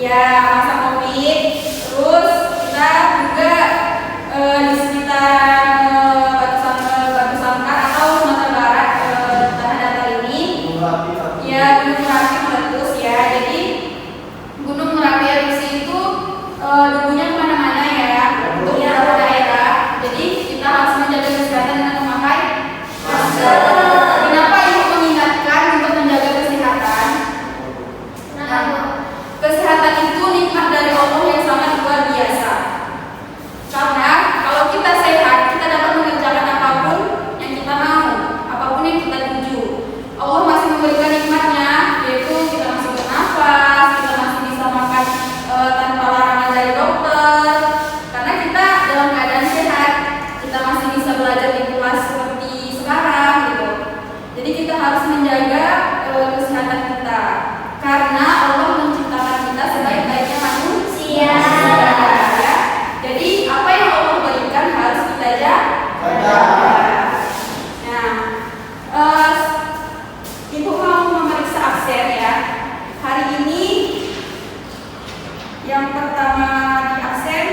ya masa Covid, terus kita juga di sekitar Batu Sangkar atau Sumatera Barat, tanah datar ini ya Gunung Merapi meletus ya. Jadi Gunung Merapi erupsi itu debunya kemana-mana ya untuk beberapa daerah. Jadi kita harus menjaga kesehatan dengan memakai masker. Kenapa ibu mengingatkan untuk menjaga kesehatan? Nah, kesehatan itu nikmat dari Allah yang sangat luar biasa. Karena kalau kita sehat, kita dapat mengerjakan apapun yang kita mau, apapun yang kita tuju. Allah masih memberikan nikmatnya, yaitu kita masih bernafas, kita masih bisa makan tanpa larangan dari dokter. Karena kita dalam keadaan sehat, kita masih bisa belajar di kelas seperti sekarang gitu. Jadi kita harus menjaga kesehatan kita. Karena Allah menciptakan kita sebaik-baiknya manusia. Ya. Jadi apa yang Allah berikan harus kita jaga. Nah, Ibu mau memeriksa absen ya. Hari ini yang pertama di absen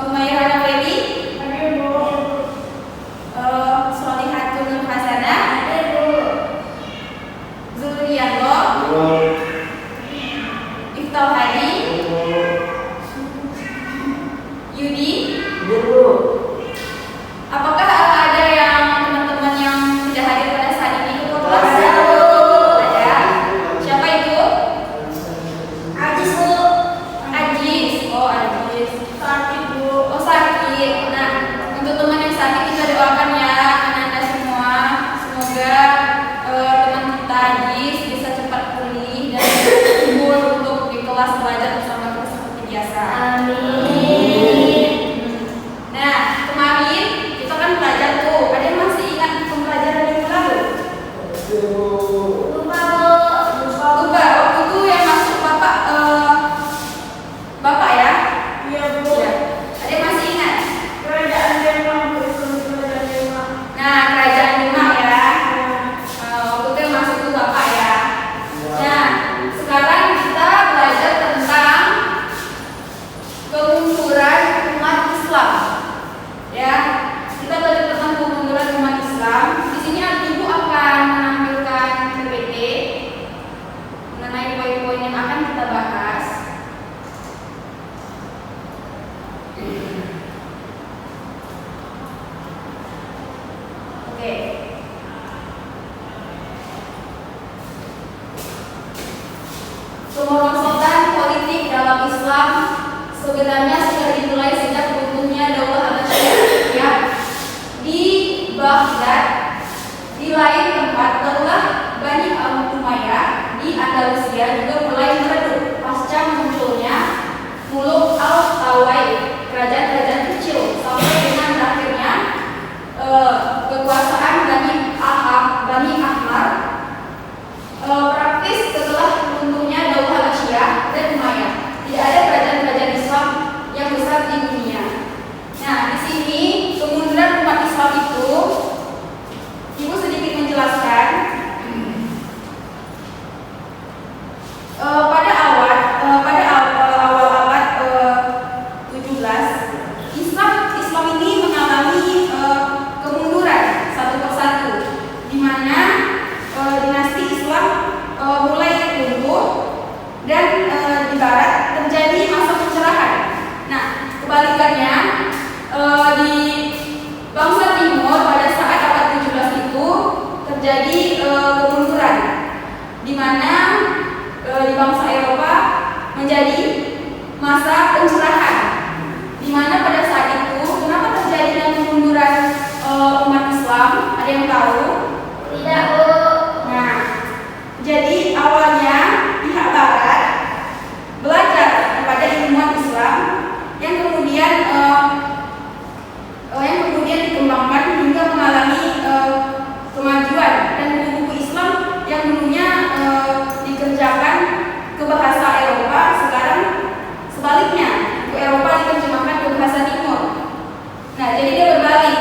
Humairah Feby, Solihatun Nur Hasanah, Zulriyanto, Iftal Hadi, Yudi. Apakah ada yang teman-teman yang tidak hadir pada saat ini ke kelas? Ada. Siapa itu? Ajis, Bu. Ajis. Oh, Ajis. Sakit, Bu. Oh, sakit. Nah, untuk teman yang sakit kita doakan ya anak-anak semua. Semoga teman kita Ajis bisa cepat pulih dan kumpul untuk di kelas belajar bersama kita seperti biasa. Amin. Nah, kemarin kita kan belajar tuh. Ada yang masih ingat pembelajaran yang lalu? Lupa, Bu. Lupa. Waktu itu yang masuk Bapak ya? Iya, Bu. Ya. Ada yang masih ingat? Kerajaan Demak. Nah, Kerajaan Demak ya. Waktu itu yang masuk tuh Bapak ya. Nah, sekarang kita belajar tentang kemunduran umat Islam. Ya, kita belajar tentang kemunduran umat Islam. Di sini Ibu akan menampilkan PPT mengenai poin-poin yang akan kita bahas. Oke. Kemerosotan politik dalam Islam sebenarnya sudah dimulai sejak runtuhnya Daulah Abbasiyah ya. Di Baghdad, di lain tempat Daulah Bani Umayyah di Andalusia juga mulai meredup pasca munculnya Muluk al-Tawaid, kerajaan-kerajaan kecil, sampai dengan berakhirnya kekuasaan Bani Ahmar praktis setelah runtuhnya Daulah Abbasiyah dan Umayyah. Tidak ada kerajaan-kerajaan Islam yang besar di dunia. Nah, di sini kemunduran umat Islam itu, Ibu sedikit menjelaskan. Pada awal abad 17, Islam ini mengalami kemunduran satu persatu, di mana dinasti Islam mulai runtuh dan di Barat terjadi masa pencerahan. Nah, kebalikannya di bangsa Timur pada saat abad 17 itu terjadi kemunduran, di mana di bangsa Eropa menjadi masa pencerahan, di mana pada saat itu kenapa terjadi kemunduran umat Islam? Ada yang tahu? Tidak, Bu. Nah, jadi awalnya pihak Barat belajar kepada ilmuwan Islam yang kemudian dikembangkan hingga mengalami kemajuan, dan buku-buku Islam yang dulunya dikerjakan ke bahasa Eropa sekarang sebaliknya, buku Eropa diterjemahkan ke bahasa Timur. Nah, jadi dia berbalik.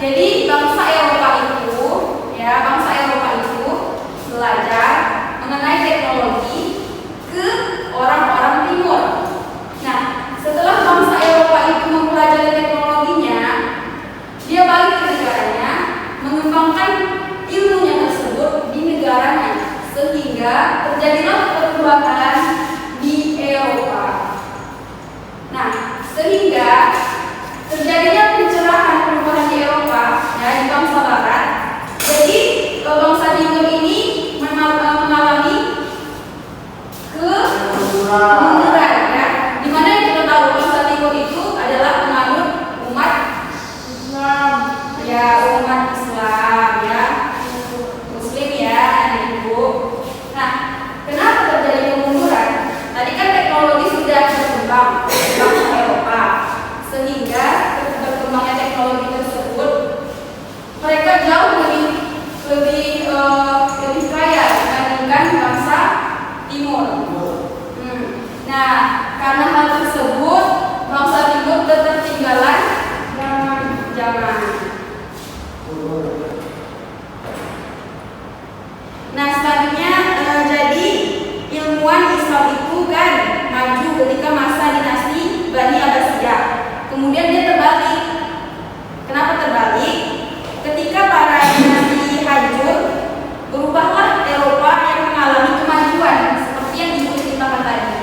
Jadi bangsa Eropa itu belajar mengenai teknologi ke kemunduran ya. Dimana yang kita tahu bangsa timur itu adalah penganut umat Islam ya, umat Islam ya, Muslim ya ibu. Nah, kenapa terjadi kemunduran? Tadi kan teknologi sudah berkembang di Eropa, sehingga berkembangnya teknologi tersebut mereka jauh lebih kaya dibandingkan bangsa timur. Nah, karena hal tersebut bangsa timur ketertinggalan zaman. Nah, selanjutnya jadi ilmuwan Islam itu kan maju ketika masa dinasti Bani Abbasiyah. Kemudian dia terbalik. Kenapa terbalik? Ketika para dinasti hancur, berubahlah Eropa yang mengalami kemajuan seperti yang Ibu ceritakan tadi.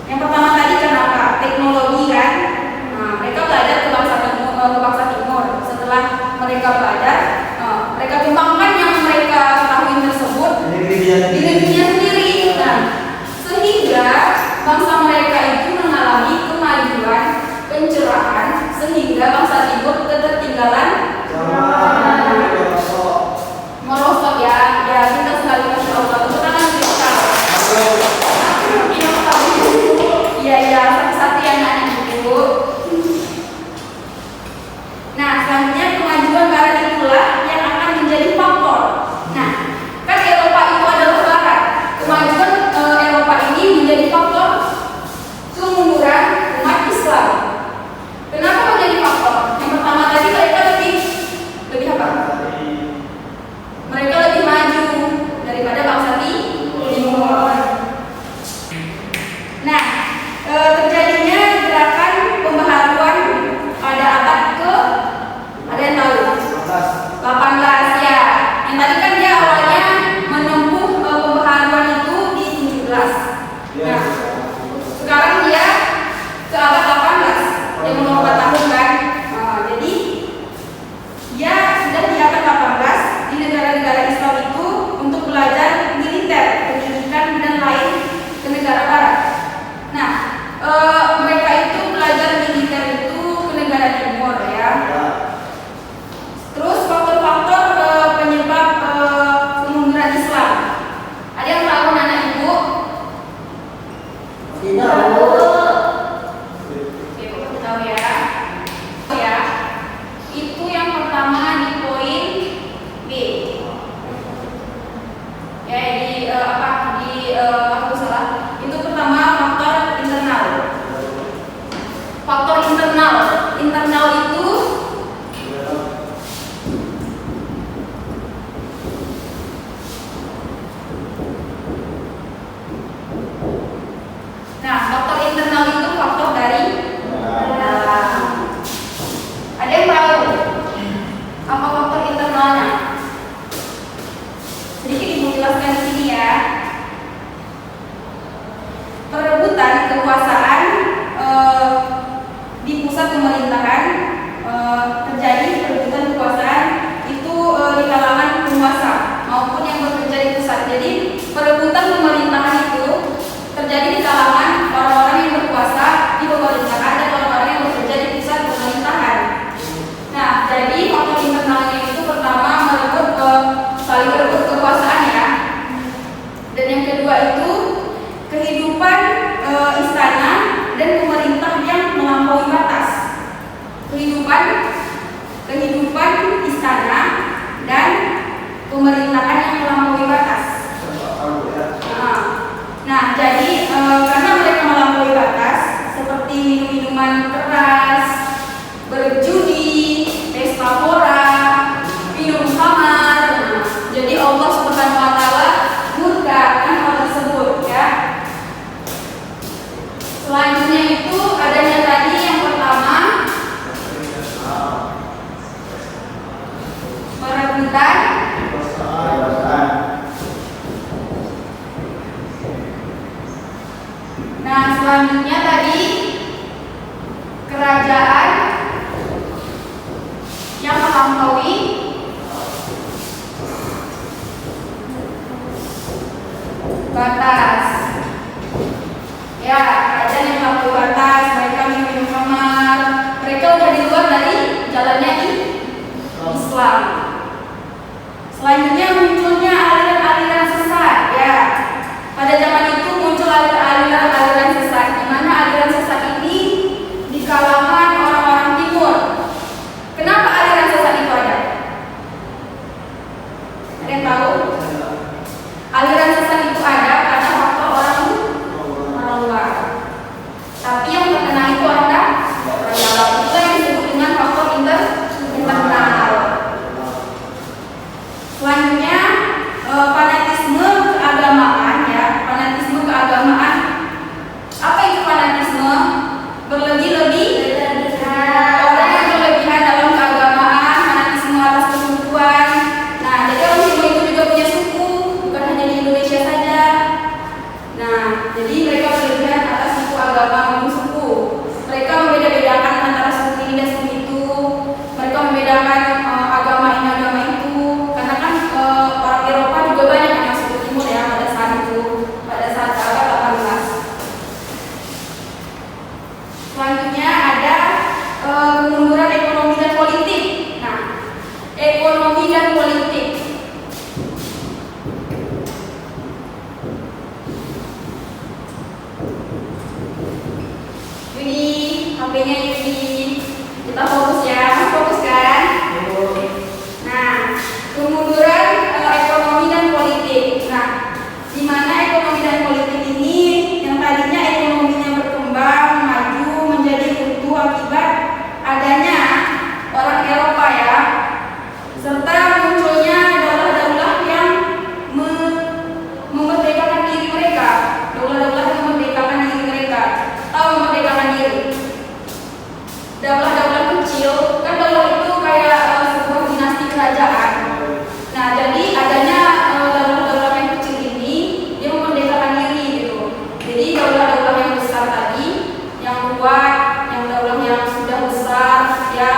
Yang pertama tadi kenapa? Teknologi kan. Nah, mereka belajar ke bangsa timur. Setelah mereka belajar, mereka kembangkan yang mereka ketahui tersebut di negerinya sendiri. Nah, sehingga bangsa mereka itu mengalami kemajuan, pencerahan, sehingga bangsa timur ketertinggalan merosot ya. Ya kita sekali kasih Allah itu kan kita. Iya satu-satu yang anak ibu. Nah, selanjutnya kemajuan barat itulah yang akan menjadi faktor. Nah, kan Eropa itu adalah barat. Kemajuan Eropa ini menjadi faktor kemunduran umat Islam. Kenapa menjadi faktor? Yang pertama tadi mereka lebih apa? Mereka lebih maju daripada bangsa timur. Nah, terjadinya gerakan pembaharuan pada abad ada yang tahu? 18 ya. Yang tadi kan dia awalnya menempuh pembaharuan itu di 17. Nah, sekarang dia ke abad 18 yang umur 4 tahun kan. Jadi dia sudah di abad 18 di negara-negara Islam itu untuk belajar militer, pendidikan dan lain ke negara barat. Nah, mereka itu belajar militer itu ke negara timur ya. Terus faktor-faktor penyebab kemunduran Islam. Ada yang tahu anak ibu? Tidak. Ibu tahu ya. Ya. Itu yang pertama di poin B. Ya aku salah. Itu pertama faktor internal. Faktor internal itu faktor internal itu faktor dari dalam. Ada yang tahu apa faktor internalnya? Sedikit Ibu jelaskan di sini ya. Perebutan kekuasaan di pusat pemerintahan, terjadi perebutan kekuasaan itu di kalangan penguasa maupun yang bekerja di pusat. Jadi perebutan pemerintahan itu terjadi di kalangan orang-orang yang berkuasa di pemerintahan dan orang-orang yang bekerja di pusat pemerintahan. Nah, jadi faktor internalnya itu pertama saling berebut kekuasaan ya. Dan yang kedua itu kehidupan istana dan pemerintah yang melampaui batas. Kehidupan istana dan pemerintahan yang melampaui batas. Nah, jadi karena mereka melampaui batas seperti minum-minuman keras, berjudi, pesta pora, minum khamar. Jadi Allah Subhanahu wa taala murka akan hal tersebut ya. Selanjutnya itu adanya tadi yang pertama perebutan. Nah, selanjutnya tadi kerajaan yang melampaui batas. Ya, kerajaan yang melampaui batas, mereka minum kamar, mereka udah di luar dari jalannya Islam. Selanjutnya munculnya aliran-aliran sesat. Ya, pada zaman itu muncul aliran sesat, di mana aliran sesat ini di kalangan orang-orang timur. Kenapa aliran sesat itu ada? Ada yang tahu? Aliran sesat itu ada karena faktor orang luar. Tapi yang terkena itu orang dalam. Itu yang disebut dengan faktor internal. Selanjutnya fanatisme keagamaan. Ya, fanatisme keagamaan. Apa itu fanatisme? Berlebih-lebih. Orang yang berlebihan dalam keagamaan, fanatisme atas kesukuan. Nah, jadi orang Timur itu juga punya suku, bukan hanya di Indonesia saja. Nah, jadi mereka berlebihan atas suku agama maupun suku. Mereka membeda-bedakan antara suku ini dan suku itu. Mereka membedakan agama ini agama itu. Karena kan orang Eropa juga banyak yang masuk ke Timur ya pada saat itu, pada saat abad 18. Selanjutnya ada kemunduran ekonomi dan politik. Nah, ekonomi dan politik. Yudi, HP-nya Yudi. Kita fokus ya, fokus kan? Nah, kemunduran ekonomi dan politik. Nah, di mana ekonomi dan politik ini yang tadinya ekonominya berkembang, maju, menjadi buntu akibat adanya orang Eropa ya, serta munculnya daulah-daulah yang memerdekakan diri mereka. Daulah-daulah yang memerdekakan diri mereka. Tahu memerdekakan diri? Daulah-daulah kecil, kan daulah itu kayak sebuah dinasti kerajaan. Nah, jadi adanya daulah-daulah yang kecil ini dia memerdekakan diri gitu. Jadi daulah-daulah yang besar tadi, yang kuat, yang daulah yang sudah besar, ya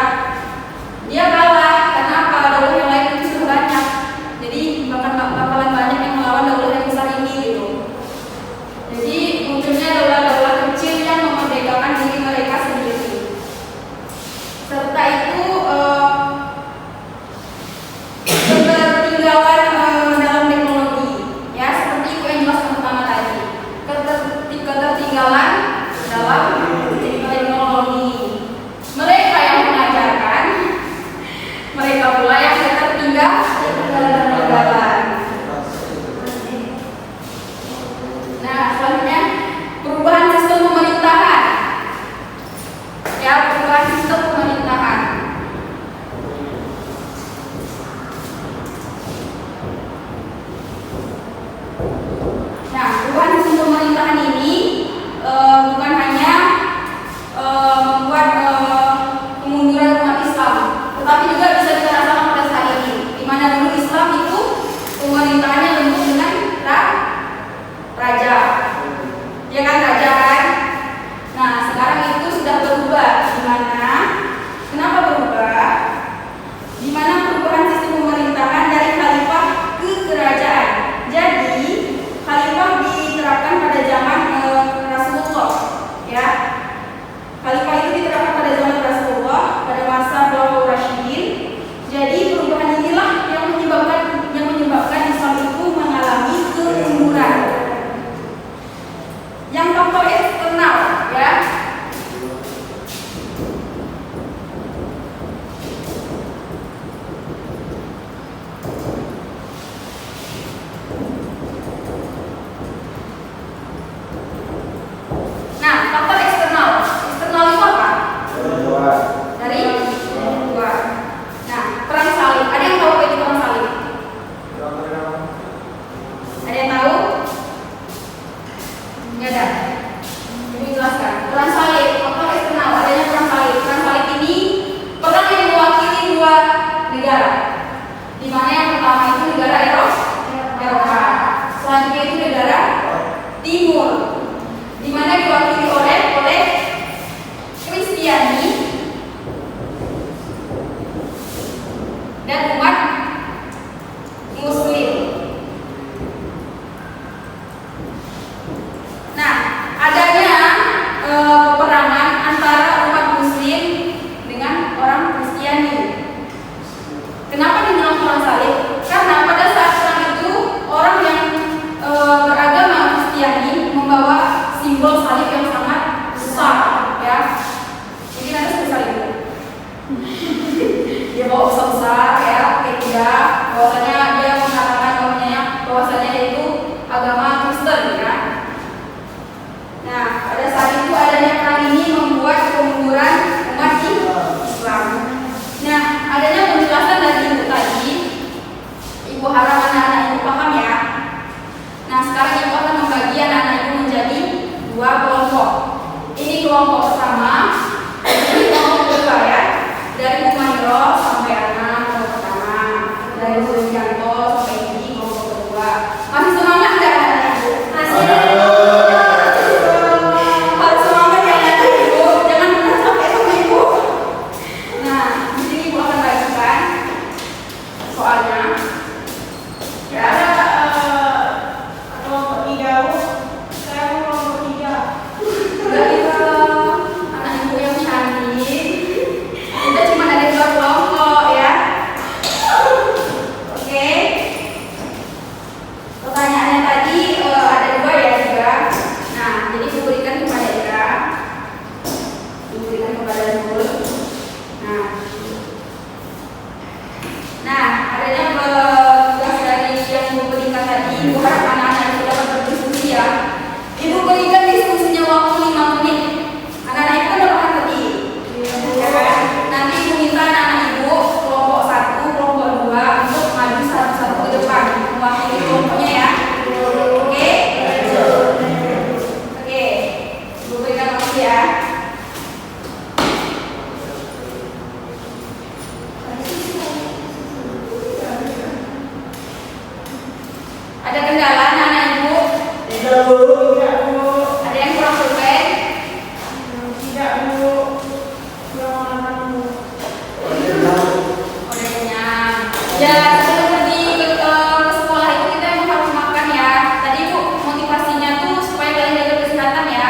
dia kalah. Karena apa? Daulah yang lain itu sudah banyak. Jadi bakalan banyak yang melawan daulah yang besar ini gitu. Jadi munculnya daulah-daulah kecil yang memerdekakan diri mereka sendiri. Serta itu ketertinggalan dalam teknologi. Ya, seperti itu yang jelas pertama tadi. Ketertinggalan dalam teknologi. Mereka yang mengajarkan, mereka pula yang ketertinggalan. Nah, selanjutnya perubahan sistem pemerintahan. Ya, perubahan sistem pemerintahan. Nah, perubahan sistem pemerintahan ini bukan hanya membuat kemunduran umat Islam, tetapi juga bisa kita rasakan pada saat ini, di mana dulu Islam itu pemerintahannya bentuk dengan raja, ya kan, raja kan. Nah, sekarang itu sudah berubah. Di mana? Kenapa berubah? Di mana perubahan sistem pemerintahan dari khalifah ke kerajaan. Jadi khalifah diterapkan pada zaman Rasulullah, ya. Khalifah itu diterapkan pada zaman Rasulullah pada masa Khulafaur Rasyidin. Jadi perubahan inilah yang menyebabkan Islam itu mengalami kemunduran. Yang faktor eksternal, ya. Nah, faktor eksternal. Eksternal itu apa? Dari luar. Nah, perang salib. Ada yang tahu apa itu perang salib? Ada yang tahu? Nggak ada. Ini jelaskan. Perang salib, faktor eksternal. Adanya perang salib. Perang salib ini perang yang mewakili dua negara. Di mana yang pertama itu negara Eropa. Selanjutnya itu negara Timur. Di mana diwakili oleh Kristiani dan umat Muslim. Nah, Ada yang kurang pulpen? Tidak, Bu. Belum makan, Bu. Udah kenyang. Ya, sebelum pergi ke sekolah itu kita emang harus makan ya. Tadi Bu, motivasinya tuh supaya kalian jaga kesehatan ya.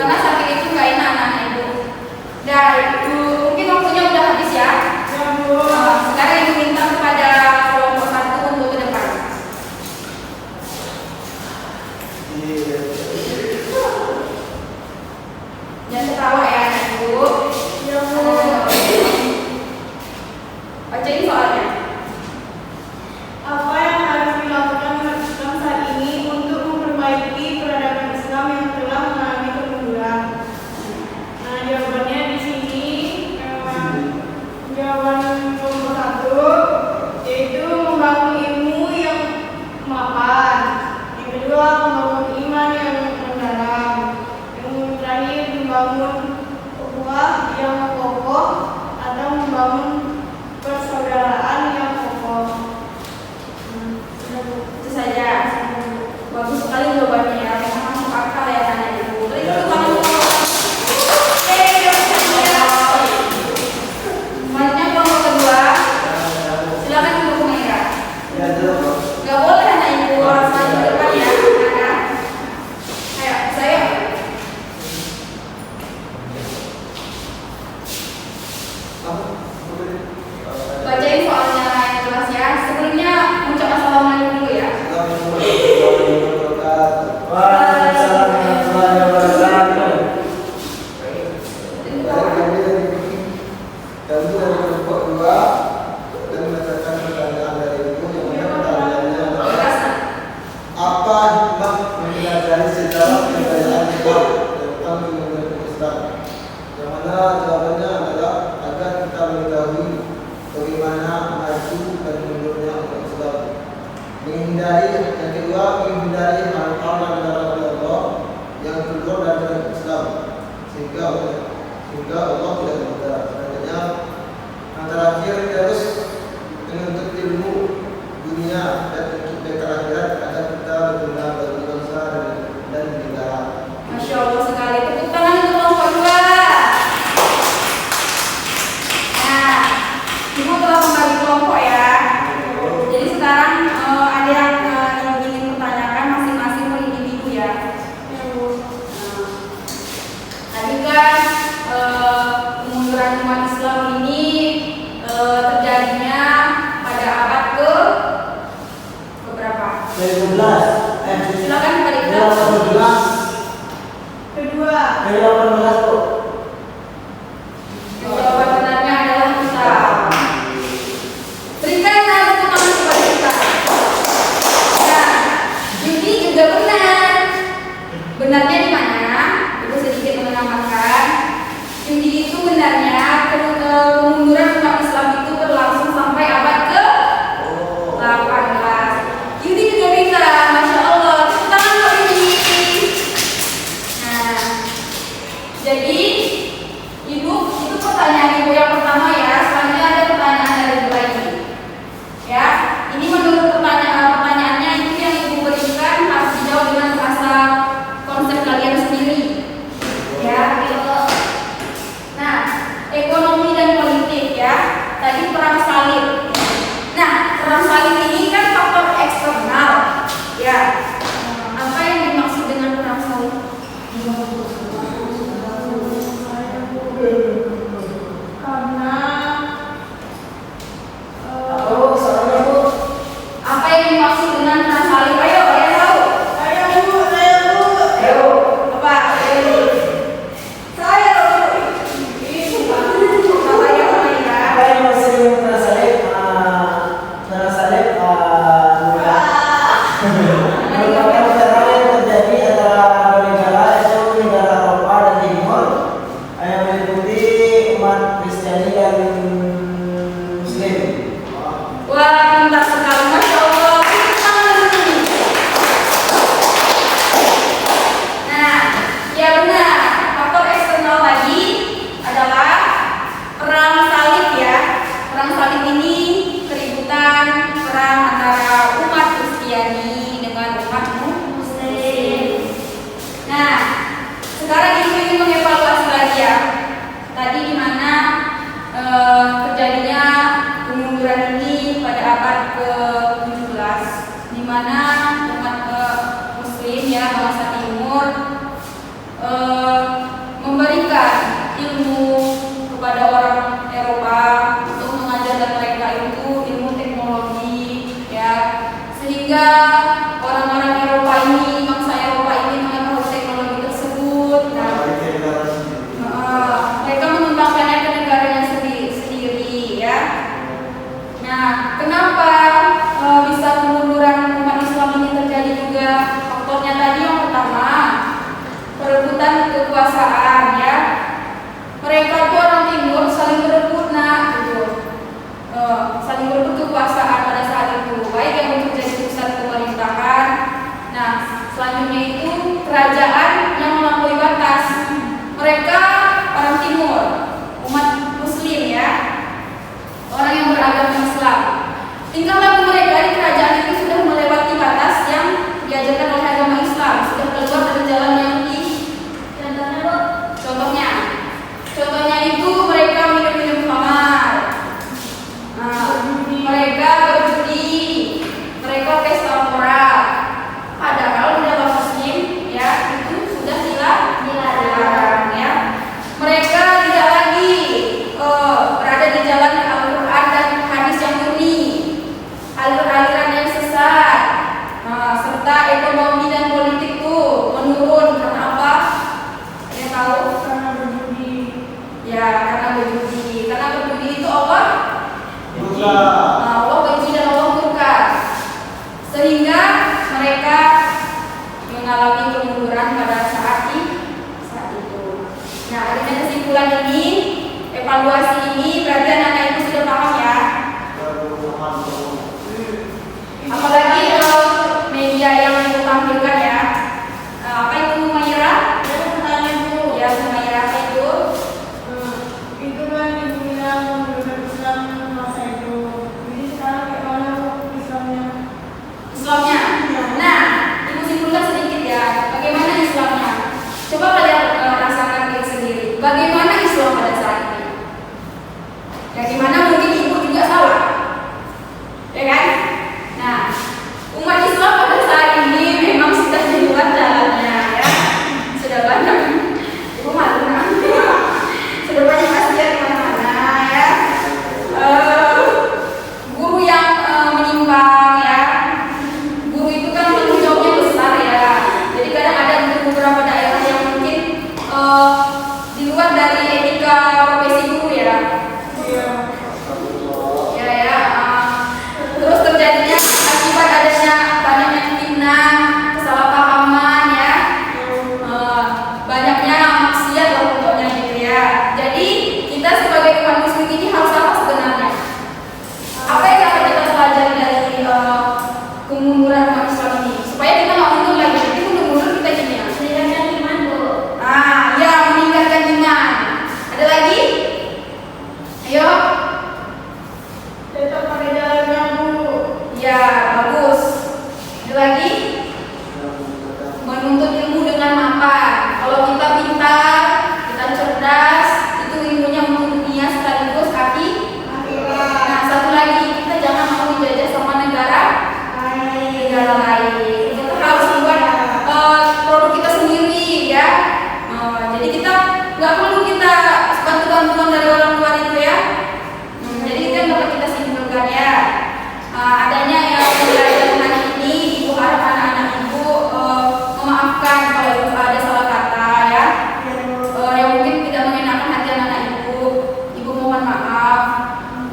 Karena sakit itu nggak enak anak-anak Ibu. Dan Ibu, mungkin waktunya udah habis ya. Ya, Bu. Sekarang Ibu minta kepada kelompok 1 untuk ke depan. Jangan ketawa ya anak Ibu. Ya, Bu. Bacain soalnya. Apa yang harus dilakukan umat Islam saat ini untuk memperbaiki peradaban Islam yang telah mengalami kemunduran? Nah, jawabannya di sini jawaban nomor 1 yaitu membangun ilmu yang mapan. Yang kedua, membangun iman yang mendalam. Yang terakhir, membangun ukhuwah yang kokoh atau membangun persaudaraan yang kokoh. Itu saja. Bagus sekali jawabannya ya. Memang masuk akal ya anak Ibu. Terus itu kalau selanjutnya kelompok kedua. Silakan Ibu Humaira. Gak boleh anak Ibu harus maju ke depan ya. Anak. Ayo, saya. Bacain soalnya yang jelas ya. Sebelumnya ucap assalamualaikum dulu ya. Kami dari kelompok 2 dan menetapkan pertanyaan dari ibu yang mana pertanyaannya adalah apa hikmah mempelajari sejarah kebudayaan Islam tentang kemunduran Islam? Yang mana jawabannya adalah agar kita mengetahui bagaimana maju dan mundurnya umat Islam. Yang kedua, menghindari hal-hal yang dilarang oleh Allah yang keluar dari Islam sehingga Allah tidak murka. Selanjutnya, yang terakhir terus menuntut ilmu dunia dan untuk akhirat agar kita berguna bagi bangsa dan negara. Masya Allah sekali. Tepuk tangan untuk kelompok 2. Nah, Ibu telah membagi kelompok ya. Jadi sekarang ada yang ingin bertanyakan masing-masing per individu ya. kekuasaan ya. Mereka tuh orang timur saling berebut gitu. Saling berebut kekuasaan pada saat itu, baik yang bekerja di pusat pemerintahan. Nah, selanjutnya itu kerajaan yang melampaui batas. Mereka orang timur, umat muslim ya, orang yang beragama Islam. Tingkah laku mereka di kerajaan itu sudah melewati batas yang diajarkan oleh agama Islam, sudah keluar dari jalan yang contohnya itu mereka minum-minum khamar, mereka berjudi, mereka pesta pora. Padahal di dalam muslim ya itu sudah dilarang ya. Mereka tidak lagi berada di jalan Al-Quran dan hadis yang murni, aliran yang sesat, serta ekonomi dan politik tuh menurun karena apa? Ada yang tahu? Karena berjudi. Ya, karena berjudi. Karena berjudi itu Allah Murka. Allah benci dan Allah murka. Sehingga mereka mengalami kemunduran pada saat itu. Nah, dengan kesimpulan ini, evaluasi ini berarti anak-anak itu sudah paham ya. Apalagi media yang ditampilkan ya. Apa itu Maira? Ya, Maira apa itu? Itu kan dibilang menurut Islam masa itu. Jadi sekarang kayak mana Islamnya? Nah, ibu simpulkan sedikit ya. Bagaimana Islamnya? Coba kalian rasakan diri sendiri. Bagaimana Islam pada saat ini? Ya gimana mungkin ibu juga salah, ya kan? Nah, umat Islam pada saat ini memang sudah di luar jalannya ya. Sudah banyak. Ibu malu kan? Sudah banyak kasihan di mana-mana ya. Guru yang menyimpang ya. Guru itu kan tanggung jawabnya besar ya. Jadi kadang ada beberapa daerah yang mungkin di luar dari etika profesi guru ya. Ya. Terus terjadinya akibat adanya banyaknya fitnah, kesalahpahaman ya. Banyaknya maksiat lah pokoknya gitu ya. Jadi kita sebagai umat muslim ini harus apa sebenarnya? Apa yang dapat kita pelajari dari kemunduran umat Islam ini? Supaya kita nggak mundur lagi. Jadi mundur kita gini ya. Meningkatkan iman, Bu. Ya, meningkatkan iman. Ada lagi? Ayo. Tetap pada jalannya, Bu. Ya, bagus. Ada lagi? Menuntut ilmu dengan mapan. Kalau kita pintar, kita cerdas, itu ilmunya untuk dunia sekaligus Akhirat. Nah, satu lagi, kita jangan mau dijajah sama negara lain. Kita harus buat produk kita sendiri ya. Jadi kita nggak perlu kita bantuan dari orang luar itu ya. Jadi itu yang dapat kita simpulkan ya. Adanya yang pelajaran hari ini, ibu harap anak-anak ibu memaafkan kalau ibu ada salah kata ya. Yang mungkin tidak mengenakan hati anak-anak ibu. Ibu mohon maaf.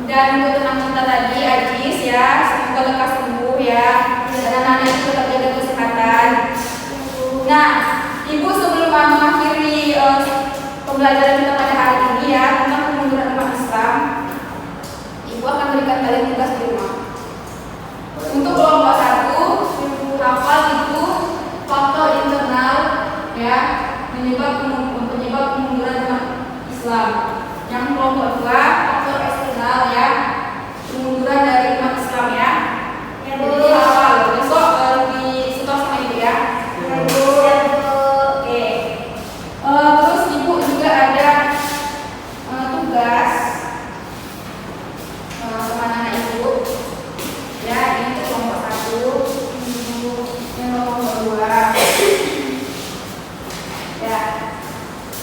Dan untuk teman kita tadi Ajis ya, semoga lekas sembuh ya. Dan anak-anak itu tetap jaga kesehatan. Nah, ibu sebelum mengakhiri pembelajaran kita pada hari ini ya tentang kemunduran umat Islam, ibu akan berikan kalian tugas di rumah. Untuk kelompok 1, hafal itu faktor internal ya penyebab kemunduran umat Islam. Yang kelompok 2, faktor eksternal ya kemunduran dari umat Islam ya. Jadi hafal besok di setor sama ibu ya. Oke. Terus ibu juga ada tugas sama anak ibu ya, ini untuk kelompok 1, yang kelompok 2 ya.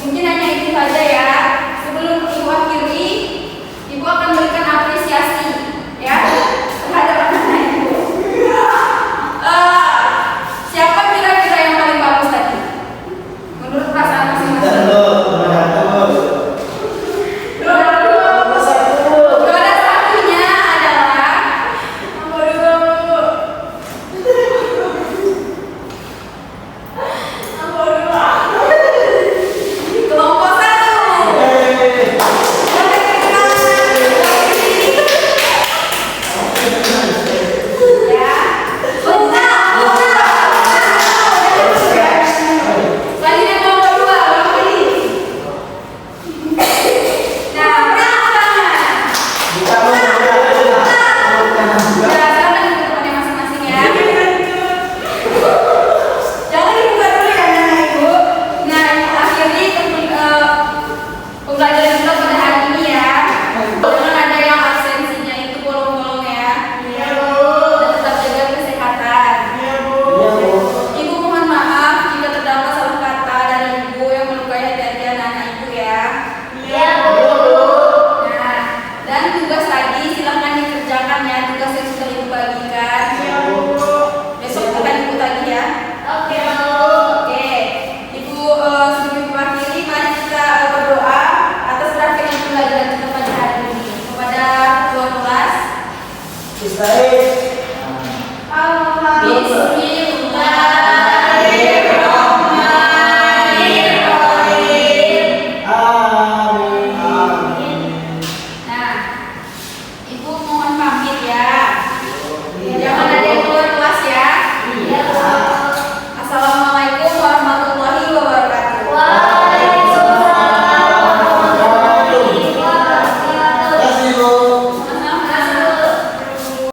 Mungkin hanya itu saja ya. Sebelum ibu akhiri, ibu akan berikan apresiasi Ismi